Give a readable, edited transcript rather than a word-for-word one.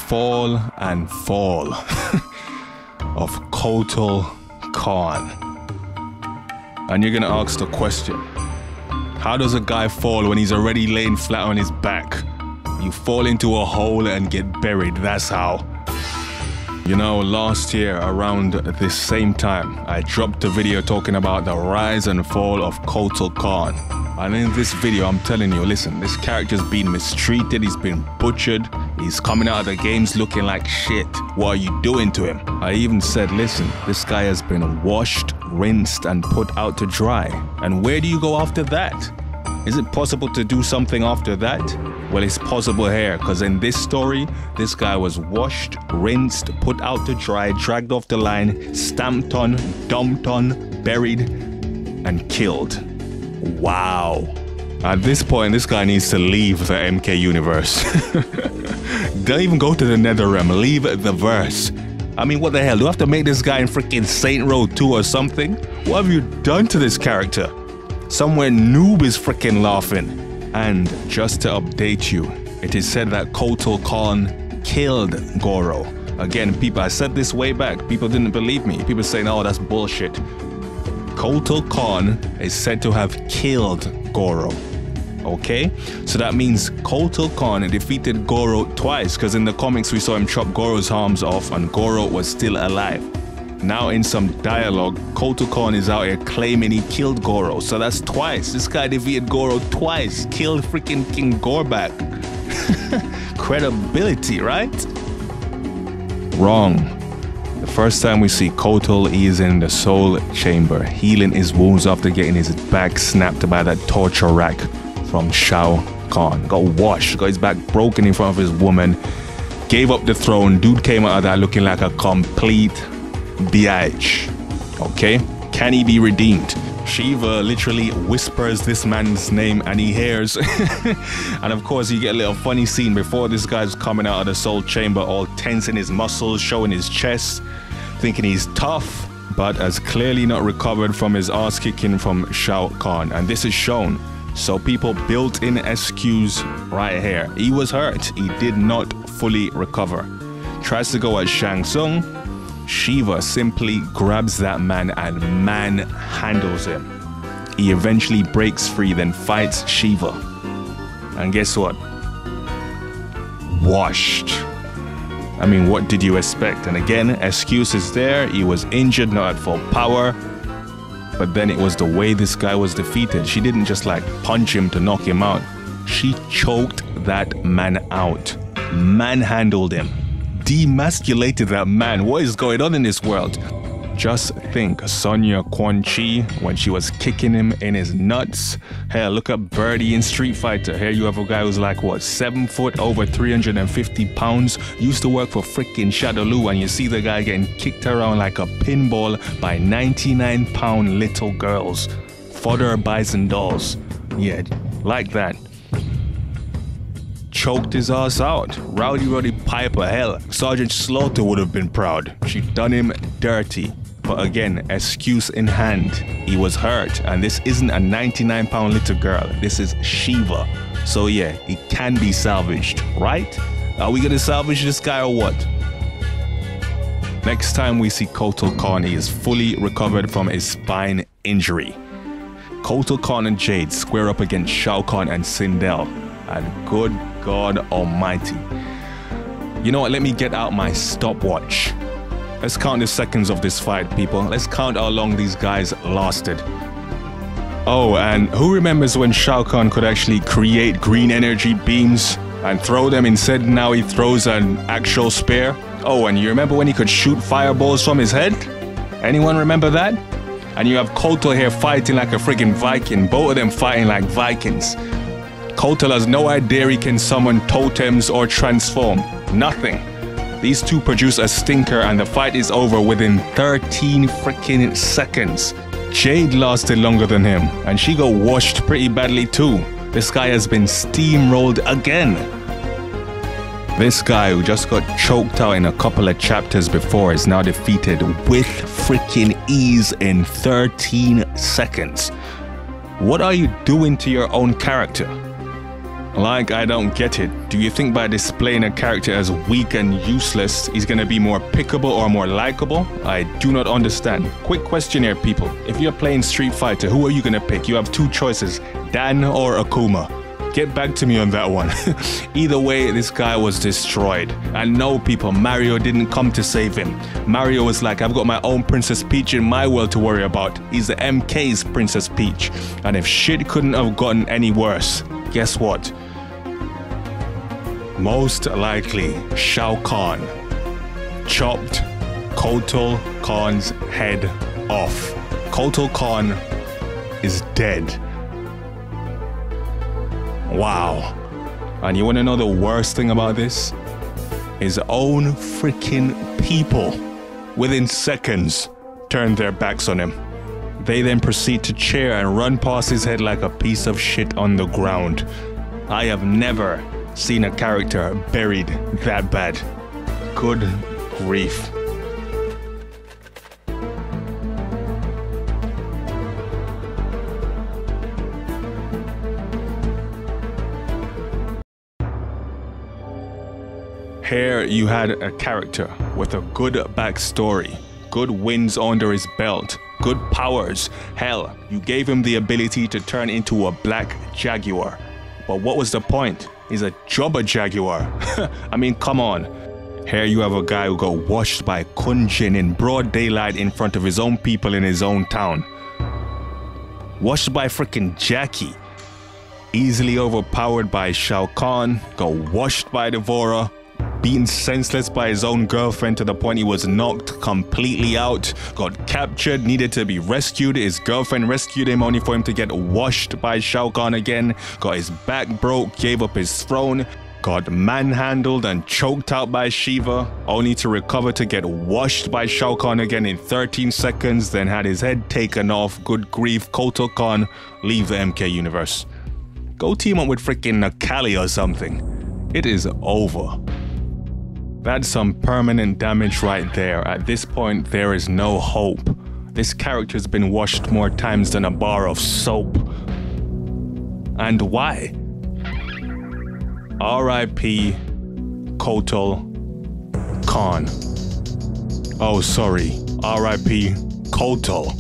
fall and fall of Kotal Kahn. And you're gonna ask the question, how does a guy fall when he's already laying flat on his back? You fall into a hole and get buried, that's how. You know, last year around this same time, I dropped a video talking about the rise and fall of Kotal Kahn. And in this video, I'm telling you, listen, this character's been mistreated, he's been butchered, he's coming out of the games looking like shit. What are you doing to him? I even said, listen, this guy has been washed, rinsed, and put out to dry. And where do you go after that? Is it possible to do something after that? Well, it's possible here, because in this story, this guy was washed, rinsed, put out to dry, dragged off the line, stamped on, dumped on, buried, and killed. Wow. At this point, this guy needs to leave the MK universe. Don't even go to the Nether Realm, leave the verse. I mean, what the hell? Do I have to make this guy in freaking Saint Row 2 or something? What have you done to this character? Somewhere noob is freaking laughing. And just to update you, it is said that Kotal Kahn killed Goro. Again, people, I said this way back. People didn't believe me. People saying, oh, that's bullshit. Kotal Kahn is said to have killed Goro. Okay? So that means Kotal Kahn defeated Goro twice, because in the comics we saw him chop Goro's arms off and Goro was still alive. Now in some dialogue, Kotal Kahn is out here claiming he killed Goro. So that's twice. This guy defeated Goro twice. Killed freaking King Gorbak. Credibility, right? Wrong. The first time we see Kotal, he is in the soul chamber, healing his wounds after getting his back snapped by that torture rack from Shao Kahn. Got washed, got his back broken in front of his woman, gave up the throne. Dude came out of that looking like a complete biatch. Okay? Can he be redeemed? Shiva literally whispers this man's name and he hears. And of course you get a little funny scene before this guy's coming out of the soul chamber, all tensing his muscles, showing his chest, thinking he's tough, but has clearly not recovered from his ass kicking from Shao Kahn. And this is shown. So people built in excuse right here. He was hurt. He did not fully recover. Tries to go at Shang Tsung. Shiva simply grabs that man and manhandles him. He eventually breaks free, then fights Shiva. And guess what? Washed. I mean, what did you expect? And again, excuse is there. He was injured, not at full power. But then it was the way this guy was defeated. She didn't just like punch him to knock him out. She choked that man out. Manhandled him. Demasculated that man. What is going on in this world? Just think, Sonya Quan Chi, when she was kicking him in his nuts. Hell, look at Birdie in Street Fighter. Here you have a guy who's like, what, 7 foot, over 350 pounds, used to work for freaking Shadow Lu, and you see the guy getting kicked around like a pinball by 99-pound little girls. Fodder bison dolls. Yeah, like that. Choked his ass out. Rowdy Roddy Piper, hell, Sergeant Slaughter would have been proud. She done him dirty. But again, excuse in hand. He was hurt, and this isn't a 99-pound little girl. This is Shiva. So yeah, it can be salvaged, right? Are we gonna salvage this guy or what? Next time we see Kotal Kahn, he is fully recovered from his spine injury. Kotal Kahn and Jade square up against Shao Kahn and Sindel. And good God Almighty. You know what? Let me get out my stopwatch. Let's count the seconds of this fight, people. Let's count how long these guys lasted. Oh, and who remembers when Shao Kahn could actually create green energy beams and throw them? Instead, now he throws an actual spear. Oh, and you remember when he could shoot fireballs from his head? Anyone remember that? And you have Kotal here fighting like a freaking Viking. Both of them fighting like Vikings. Kotal has no idea he can summon totems or transform. Nothing. These two produce a stinker and the fight is over within 13 freaking seconds. Jade lasted longer than him, and she got washed pretty badly too. This guy has been steamrolled again. This guy who just got choked out in a couple of chapters before is now defeated with freaking ease in 13 seconds. What are you doing to your own character? Like, I don't get it. Do you think by displaying a character as weak and useless, he's gonna be more pickable or more likable? I do not understand. Quick question here, people. If you're playing Street Fighter, who are you gonna pick? You have two choices, Dan or Akuma. Get back to me on that one. Either way, this guy was destroyed. And no, people, Mario didn't come to save him. Mario was like, I've got my own Princess Peach in my world to worry about. He's the MK's Princess Peach. And if shit couldn't have gotten any worse, guess what? Most likely, Shao Kahn chopped Kotal Kahn's head off. Kotal Kahn is dead. Wow. And you want to know the worst thing about this? His own freaking people, within seconds, turned their backs on him. They then proceed to cheer and run past his head like a piece of shit on the ground. I have never seen a character buried that bad. Good grief. Here you had a character with a good backstory, good wins under his belt, good powers. Hell, you gave him the ability to turn into a black jaguar. But what was the point? He's a jobber jaguar. I mean, come on. Here you have a guy who got washed by Kun Jin in broad daylight in front of his own people in his own town. Washed by freaking Jackie. Easily overpowered by Shao Kahn, got washed by Devourer, beaten senseless by his own girlfriend to the point he was knocked completely out, got captured, needed to be rescued. His girlfriend rescued him only for him to get washed by Shao Kahn again, got his back broke, gave up his throne, got manhandled and choked out by Shiva, only to recover to get washed by Shao Kahn again in 13 seconds, then had his head taken off. Good grief, Kotal Kahn, leave the MK universe. Go team up with freaking Akali or something. It is over. That's some permanent damage right there. At this point, there is no hope. This character's been washed more times than a bar of soap. And why? R.I.P. Kotal Kahn. Oh, sorry. R.I.P. Kotal.